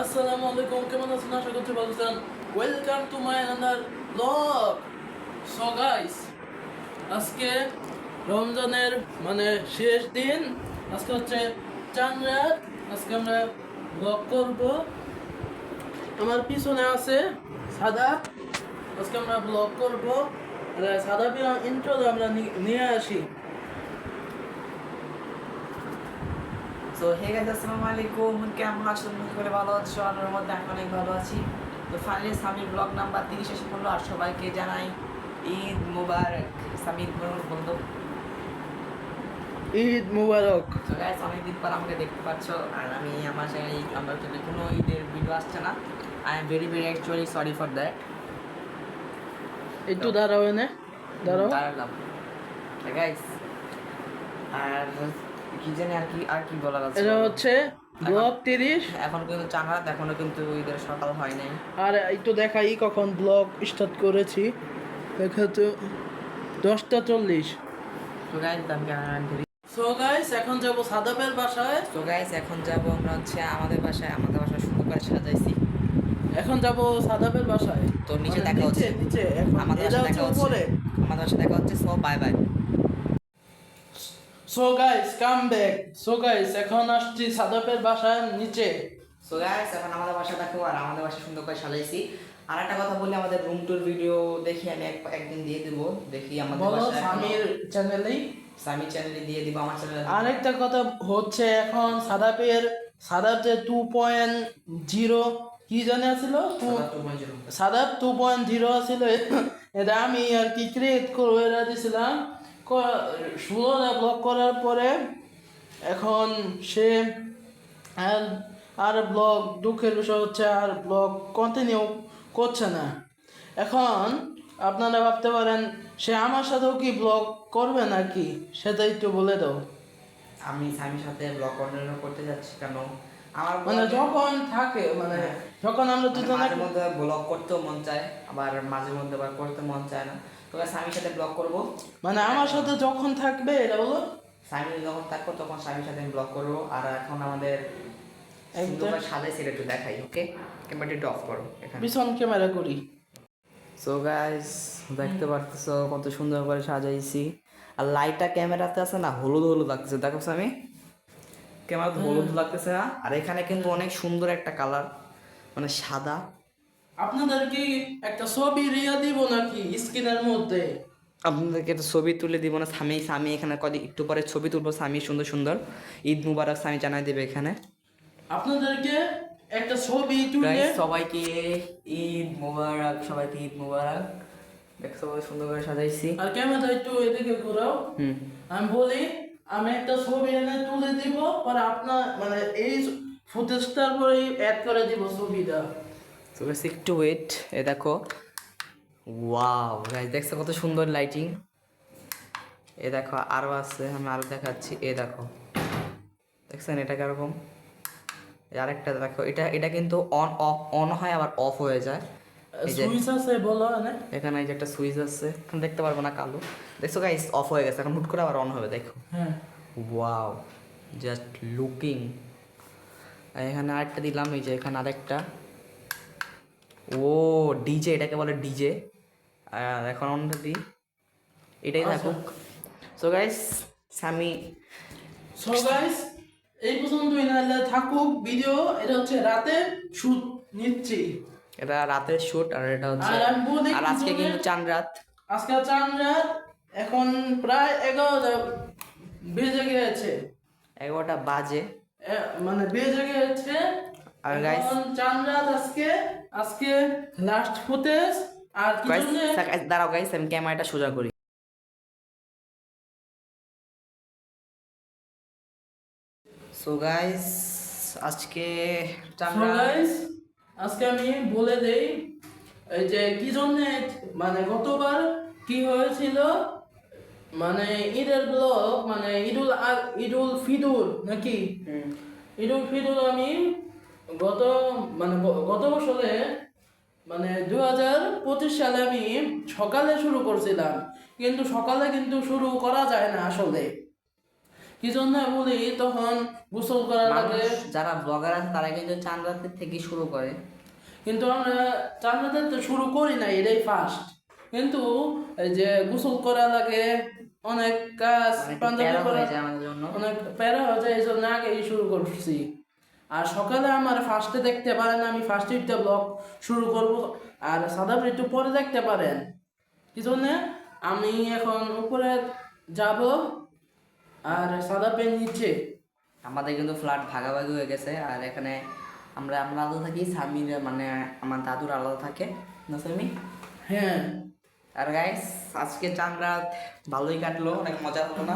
আসসালামু আলাইকুম, কেমন আছেন? আশা করছি ভালো আছেন। Welcome to my another blog. So guys, আজকে রমজানের শেষ দিন। আজকে হচ্ছে চাঁদ রাত। আজকে আমরা ব্লগ করব। আমার পিছনে আছে সাদা। আজকে আমরা ব্লগ করব। সাদা ইন্ট্রো আমরা নিয়ে আসি। তো হে গাইস, আসসালামু আলাইকুম। কেমন আছো? তুমি করে ভালো আছো? আমার মধ্যে আমি অনেক ভালো আছি। তো ফাইনালি সামির ব্লগ নাম্বার 30 শেষ করলো। আর সবাইকে জানাই ঈদ মুবারক। সামির বন্ধু, ঈদ মুবারক। তো গাইস অনেকদিন পর আমাকে দেখতে পাচ্ছ। আর আমি আমার চ্যানেলে আমার চ্যানেলে কোনো ঈদের ভিডিও আসছে না। I am very very actually sorry for that. একটু দাঁড়াও, এনে দাঁড়াও। দাঁড়ালাম গাইস। আর কি জানি আর কি বলার আছে? এটা হচ্ছে ব্লগ 30। এখন কিন্তু চান রাত, এখনো কিন্তু ঈদের সকাল হয় নাই। আর একটু দেখাই কখন ব্লগ স্টার্ট করেছি। দেখা তো 10:40। তো গাইস আমি ক্যামেরা ধরি। সো গাইস, এখন যাব সাদাবের বাসায়। তো গাইস এখন যাব আমরা হচ্ছে আমাদের বাসায় সুন্দর করে সাজাইছি। এখন যাব সাদাবের বাসায়। তো নিচে দেখা হচ্ছে, নিচে এখন আমাদের এটা বাসায় দেখা হচ্ছে হচ্ছে, উপরে। আমাদের বাসায় দেখা হচ্ছে। So bye bye. So guys come back. So guys এখন আসছি সাদাবের বাসার নিচে। সো গাইস এখন আমাদের বাসা দেখো, আর আমাদের বাসা সুন্দর করে সাজাইছি। আর একটা কথা বলি, আমাদের রুম টুর ভিডিও দেখি আমি একদিন দিয়ে দেবো। দেখি আমাদের বলো বাসায় স্বামীর চ্যানেলেই। সামি চ্যানেলে দিয়ে দিব, আমার চ্যানেলে। আরেকটা কথা হচ্ছে, এখন সাদাব যে 2.0 কি জানে ছিল, সাদাব 2.0 ছিল। এটা আমি আর কি ক্রিয়েট করে দিয়েছিলাম 16টা ব্লগ করার পরে। এখন সে আর আর ব্লগ, দুঃখের বিষয় হচ্ছে আর ব্লগ কন্টিনিউ করছে না। এখন আপনারা ভাবতে পারেন সে আমার সাথেও কি ব্লগ করবে নাকি, সেটা একটু বলে দাও। আমি সামির সাথে ব্লগ কন্টিনিউ করতে যাচ্ছি কেন? আমার যখন থাকে যখন আমরা দুজনে মাঝে মধ্যে ব্লগ করতেও মন চায়, আবার মাঝে মধ্যে আবার করতে মন চায় না। তো স্বামীর সাথে ব্লগ করবো, আমার সাথে যখন থাকবে এটা বলো। স্বামী যখন থাকবো তখন স্বামীর সাথে আমি ব্লগ করবো। আর এখন আমাদের সুন্দর করে সাজাইছি, এটা একটু দেখাই। ওকে, ক্যামেরাটা একটু অফ করো এখানে। পিছন ক্যামেরা করি। সো গাইস দেখতে পারতেছো কত সুন্দর করে সাজাইছি। আর লাইটটা ক্যামেরাতে আছে না, হলুদ হলুদ লাগতেছে। দেখো আমি ক্যামেরাতে হলুদ লাগতেছে না? আর এখানে কিন্তু অনেক সুন্দর একটা কালার, মানে সাদা। আপনাদের কি একটা ছবি রিয়া দিব নাকি স্ক্রিনের মধ্যে? আপনাদেরকে একটা ছবি তুলে দিব না? স্বামী এখানে কদিন একটু পরে ছবি তুলবো। স্বামী সুন্দর সুন্দর ঈদ মুবারক স্বামী জানাই দেবে এখানে। আপনাদেরকে একটা ছবি তুলে। গাইস সবাইকে ঈদ মুবারক, সবাইকে ঈদ মুবারক। দেখছো কত সুন্দর করে সাজাইছি। আর ক্যামেরা একটু এদিকে ঘোরাও। আমি বলি, আমি একটা ছবি এনে তুলে দিব, পরে আপনার এই ফুটেজটার পরে অ্যাড করে দিব ছবিটা। তো গাইস একটু ওয়েট। এ দেখো, ওয়াও গাইস দেখছো কত সুন্দর লাইটিং। এ দেখো আরো আছে, আমি আরো দেখাচ্ছি। এ দেখো, দেখছেন এটা কিরকম? আরেকটা দেখো, এটা কিন্তু অন হয় আবার অফ হয়ে যায়। এই যে সুইচ আছে বলো না। এখানে এই যে একটা সুইচ আছে, এখন দেখতে পারবো না, কালো। দেখছো গাইস অফ হয়ে গেছে, এখন হুট করে আবার অন হবে। দেখো, হ্যাঁ। Wow, just looking. এখানে আরেকটা দিলাম, এই যে এখানে আরেকটা। ও ডিজে, এটাকে বলে ডিজে। আর এখন অনটা দিই, এটাই থাকুক। সো গাইস স্বামী, সো গাইস, এই পর্যন্তই, নাহলে থাকুক ভিডিও। এটা হচ্ছে রাতে শুট নিচ্ছি। এটা রাতের শুট, আর এটা হচ্ছে, আর আমি বলি আর আজকে কিন্তু চান রাত। আজকে চাঁদ রাত। এখন প্রায় 11টা বেজে গেছে। 11টা বাজে। বেজে গেছে। আর গাইস, এখন চাঁদ রাত আজকে। আজকে লাস্ট ফুটেজ। আর কি গাইস জন্য দাঁড়াও গাইস, আমি ক্যামেরাটা সোজা করি। সো গাইস আজকে চান রাত। গাইস, আজকে আমি বলে দেই এই যে কি জন্য, গতবার কি হয়েছিল, ঈদের ব্লগ, ঈদুল ফিদুর নাকি ঈদুল ফিদুর আমি গত গত বছরে 2025 সালে আমি সকালে শুরু করছিলাম, কিন্তু সকালে কিন্তু শুরু করা যায় না আসলে। কি জন্য বলি তখন গোসল করা লাগে। মানুষ যারা ব্লগার আছে তারা কিন্তু চাঁদ রাতের থেকে শুরু করে। কিন্তু আমরা চার রাতে তো শুরু করি না, এটাই ফার্স্ট। কিন্তু এই যে গোসল করা লাগে, অনেক কাজ মানে একটু পাঞ্জাবি প্যারা করা হয়ে যায় আমাদের জন্য। অনেক প্যারা হয়ে যায়, এই জন্য আগেই শুরু করছি। আর সকালে আমার ফার্স্টে দেখতে পারেন, আমি ফার্স্টে একটা ব্লগ শুরু করব, আর সাদাপ একটু পরে দেখতে পারেন। কি জন্য আমি এখন উপরে যাব আর সাদাপের নিচে। আমাদের কিন্তু ফ্ল্যাট ভাগাভাগি হয়ে গেছে, আর এখানে আমরা আমরা আলাদা থাকি, স্বামীর মানে আমার দাদুর আলাদা থাকে না স্বামী। হ্যাঁ। আর গাইস আজকে চাঁদ রাত ভালোই কাটলো, অনেক মজা হলো না?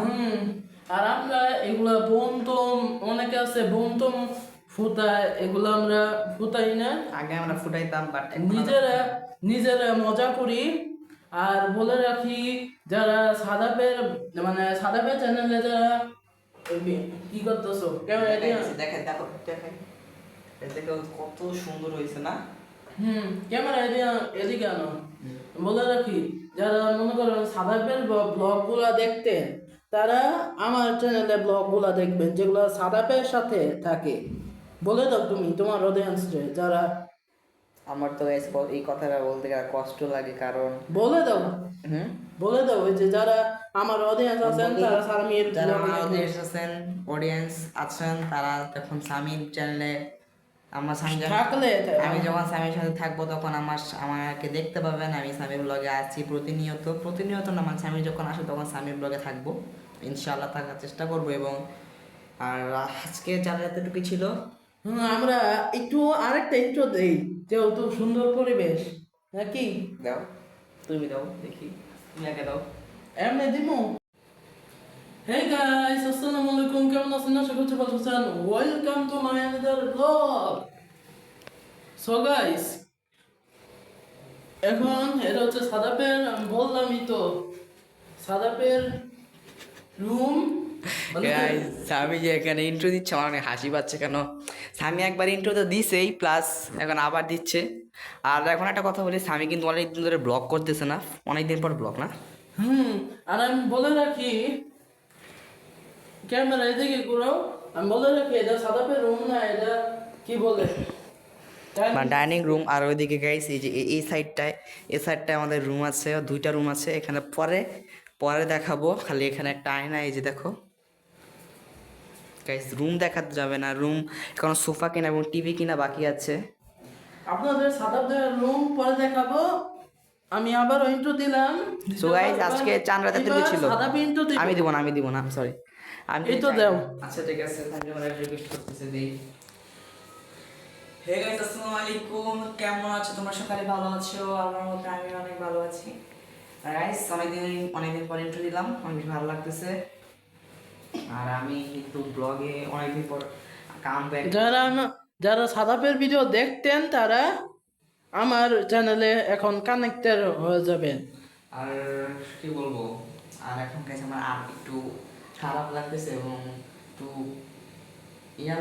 আর আমরা এগুলা বোম টম, অনেকে আছে বোম টম ফুটায়, এগুলো আমরা ফুটাই না, আগে আমরা ফুটাইতাম, বাট নিজেরা নিজেরা মজা করি। আর বলে রাখি, যারা সাদাপের মানে সাদাপের চ্যানেলে যারা কি করতেছো ক্যামেরা দিয়ে, দেখেন দেখো দেখেন, দেখো কত সুন্দর হয়েছে না? ক্যামেরা দিয়ে এদিকে আনো। বলে রাখি, যারা মনে করেন সাদাপের ব্লগ গুলা দেখতেন, তারা আমার চ্যানেলে ব্লগ গুলা দেখবেন যেগুলো সাদাপের সাথে থাকে। বলে দাও তুমি তোমার অডিয়েন্সরে যারা। আমার তো গাইস এই কথাটা বলতে গেলে কষ্ট লাগে, কারণ বলে দাও, হুম, বলে দাও ওই যে যারা আমার অডিয়েন্স আছেন, তারা সামির যারা আমার অডিয়েন্স আছেন, অডিয়েন্স আছেন, তারা যখন স্বামীর চ্যানেলে আমার স্বামী থাকলে আমি যখন স্বামীর সাথে থাকবো তখন আমাকে দেখতে পাবেন। আমি স্বামীর ব্লগে আছি প্রতিনিয়ত, প্রতিনিয়ত না, আমার স্বামী যখন আসে তখন স্বামীর ব্লগে থাকবো, ইনশাআল্লাহ থাকার চেষ্টা করবো। এবং আর আজকে চ্যানেল এতটুকু ছিল। আমরা একটু আরেকটা ইন্ট্রো দেই, যেহেতু সুন্দর পরিবেশ নাকি। দাও, তুমি দাও দেখি, তুমি আগে দাও। এমনি দিমু। Hey guys, আসসালামু আলাইকুম, কেমন আছেন? আশা করছি ভালো আছেন। Welcome to my another blog. So guys, এখন এটা হচ্ছে সাদাপের, আমি বললামই তো সাদাপের রুম। স্বামী যে এখানে ইন্ট্রো দিচ্ছে আমার অনেক হাসি পাচ্ছে। কেন স্বামী একবার ইন্ট্রো তো দিছেই, প্লাস এখন আবার দিচ্ছে। আর এখন একটা কথা বলি, স্বামী কিন্তু অনেকদিন ধরে ব্লগ করতেছে না, অনেকদিন পর ব্লগ না। আর আমি বলে রাখি, ক্যামেরা এদিকে ঘুরাও, আমি বলে রাখি এটা সাদাপের রুম না, এটা কি বলে ডাইনিং রুম। আর ওইদিকে গাইস এই যে এই সাইডটায় আমাদের রুম আছে, দুইটা রুম আছে এখানে। পরে পরে দেখাবো, খালি এখানে একটা আয়না, এই যে দেখো গাইস। রুম দেখাতে যাবে না, রুম এখন সোফা কিনা এবং টিভি কিনা বাকি আছে। আপনাদের সাদাপের রুম পরে দেখাবো। আমি আবার ইন্ট্রো দিলাম। সো গাইস আজকে চাঁদ রাতে তুমি ছিল, সাদাপ ইন্ট্রো দিই। আমি দিব না, সরি আমি এই তো দাও। আচ্ছা ঠিক আছে, তাহলে আমরা রিকোয়েস্ট করতেছি দেই। হে গাইস আসসালামু আলাইকুম, কেমন আছো তোমরা? সকালে ভালো আছো? আমার মতে আমি অনেক ভালো আছি। গাইস অনেকদিন পর ইন্ট্রো দিলাম, অনেক ভালো লাগতেছে। আর আমি একটু ব্লগে অনেকদিন পর কাম ব্যাক। যারা সাদাপের ভিডিও দেখতেন, তারা আমার চ্যানেলে এখন কানেক্টেড হয়ে যাবেন। আর কি বলবো, আর এখন গাইস আমার আর একটু খারাপ লাগতেছে এবং একটু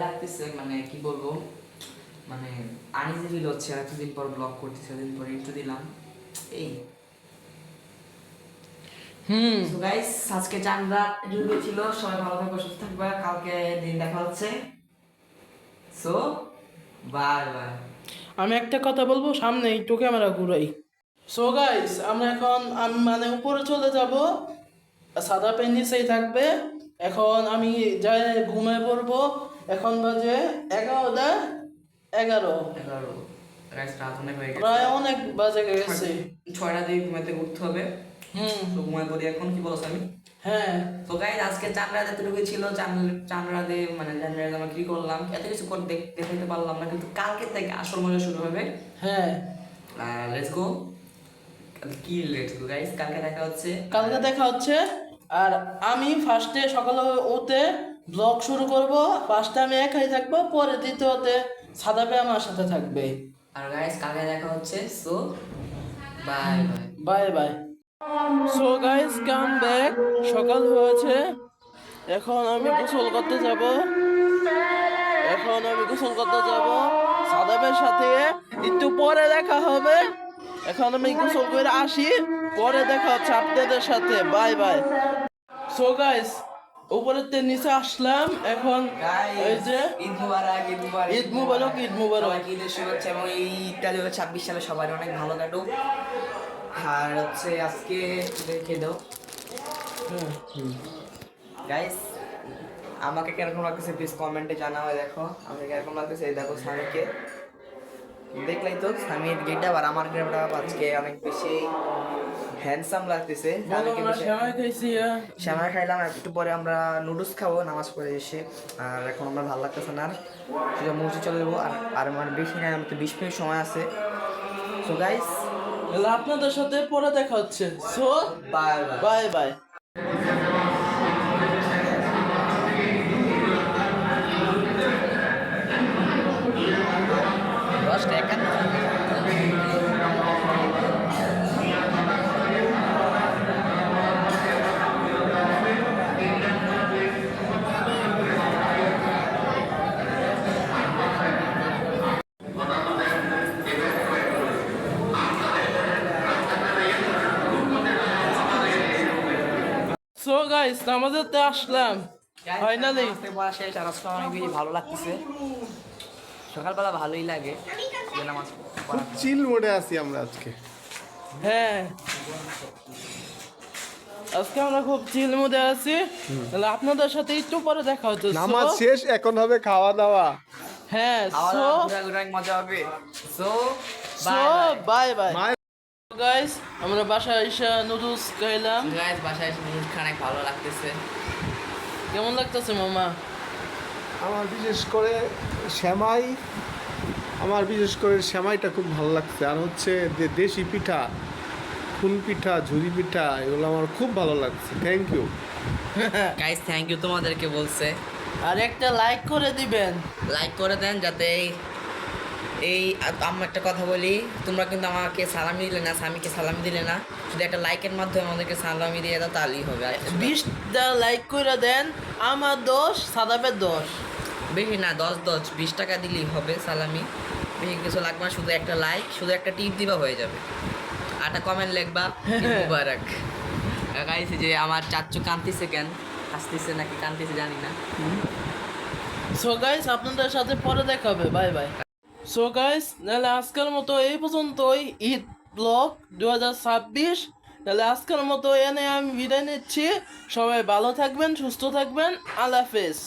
লাগতেছে, মানে কি বলবো, মানে আনইজি ফিল হচ্ছে। আর এতদিন পর ব্লগ করতেছি, এতদিন পর ইন্ট্রো দিলাম এই। সো গাইস আজকে চাঁদ রাত জুড়ে ছিল, সবাই ভালো থাকবে, সুস্থ থাকবে, কালকে দিন দেখা হচ্ছে। So bye by. আমি একটা কথা বলবো, সামনে একটু ক্যামেরা ঘুরাই। সো গাইস, আমরা এখন আমি মানে উপরে চলে যাব, সাদাপের নিচেই থাকবে। এখন আমি যাই ঘুমিয়ে পড়বো। এখন বাজে 11:11। গাইস রাত অনেক হয়ে গেছে, প্রায় অনেক বাজে গেছে। 6টা দিয়ে ঘুমাতে উঠতে হবে। তো ঘুমায় পড়ি এখন, কি বলো আমি? হ্যাঁ। তো গাইস আজকে চাঁদ রাত এতটুকু ছিল। চাঁদ রাতে মানে চাঁদ রাতে আমরা কি করলাম, এত কিছু করে দেখাতে পারলাম না, কিন্তু কালকে থেকে আসল মজা শুরু হবে। হ্যাঁ, let's go. Let's go guys, কালকে দেখা হচ্ছে। আর আমি ফার্স্টে সকালে উঠে ব্লগ শুরু করব। ফার্স্টে আমি একাই থাকবো, পরে দ্বিতীয়তে সাদাপে আমার সাথে থাকবে। আর গাইস কালকে দেখা হচ্ছে। So bye bye bye bye. So guys come back. সকাল হয়েছে, এখন আমি গোসল করতে যাব। সাদাপের সাথে একটু পরে দেখা হবে। এখন আমি গোসল করে আসি, পরে দেখা হচ্ছে আপনাদের সাথে। By bye. সো গাইস, উপরের নিচে আসলাম এখন। এই যে ঈদ মুবারক, ঈদ মুবারক, ঈদ মুবারক, ঈদ মুবারক। সবাইকে ঈদের শুভেচ্ছা এবং এই ঈদটা 2026 সালে সবার অনেক ভালো কাটুক। আর হচ্ছে আজকে দেখে দাও গাইস, আমাকে কিরকম লাগতেছে প্লিজ কমেন্টে জানাও। দেখো আমাকে কিরকম লাগতেছে, এই দেখো স্বামীকে দেখলাই তো, স্বামীর গেটআপ আর আমার গেটআপ আজকে অনেক বেশি হ্যান্ডসাম লাগতেছে। বলো, আমরা সেমাই খাইছি। শ্যামা খাইলাম, একটু পরে আমরা নুডলস খাবো নামাজ পড়ে এসে। আর এখন আমার ভালো লাগতেছে না, আর সোজা মসজিদ চলে যাবো। আর আমার বেশি নাই, আমার তো 20 মিনিট সময় আছে। সো গাইস, তাহলে আপনাদের সাথে পরে দেখা হচ্ছে। So bye bye by. দশ টাকা। সো গাইস, নামাজেতে আসলাম ফাইনালি। পড়া শেষ, আর আজকে অনেক বেশি ভালো লাগতেছে। সকালবেলা ভালোই লাগে যে নামাজ পড়া। চিল মোডে আছি আমরা আজকে। হ্যাঁ, আজকে আমরা খুব চিল মুডে আছি। তাহলে আপনাদের সাথে একটু পরে দেখা হচ্ছে। নামাজ শেষ, এখন হবে খাওয়া দাওয়া। হ্যাঁ, খাওয়া সো দাওয়া ঘোরাঘুরি অনেক মজা হবে। সো সো বাই বাই মায়ের গাইস। আমরা বাসায় এসে নুডলস খাইলাম। গাইস, বাসায় এসে নুডলস খাওয়া অনেক ভালো লাগতেছে। কেমন লাগতেছে মামা? আমার বিশেষ করে সেমাই, আমার বিশেষ করে সেমাইটা খুব ভালো লাগছে। আর হচ্ছে যে দেশি পিঠা, খুন পিঠা, ঝুরি পিঠা, এগুলো আমার খুব ভালো লাগছে। Thank you. Guys, thank you তোমাদেরকে বলছে। আর একটা লাইক করে দিবেন। লাইক করে দেন যাতে আমি একটা কথা বলি, তোমরা কিন্তু আমাকে সালামি দিলে না, স্বামীকে সালামি দিলে না, শুধু একটা লাইকের মাধ্যমে আমাদেরকে সালামি দিয়ে দাও, তাহলেই হবে। আর কিছু না। 20টা লাইক করে দেন। আমার দোষ, সাদাপের দোষ। বেশি না, 20 টাকা দিলেই হবে সালামি, বেশি কিছু লাগবে না। শুধু একটা লাইক, শুধু একটা টিপ দিবা হয়ে যাবে। আর একটা কমেন্ট লিখবা ঈদ মুবারক। গাইস, যে আমার চাচ্চু কাঁদতেছে কেন, হাসতেছে নাকি কাঁদতেছে জানি না। সো গাইস, আপনাদের সাথে পরে দেখা হবে। By bye. সো গাইস, তাহলে আজকের মতো এই পর্যন্তই ঈদ ব্লগ 2026। তাহলে আজকের মতো এনে আমি বিদায় নিচ্ছি। সবাই ভালো থাকবেন, সুস্থ থাকবেন। আল্লাহ হাফেজ।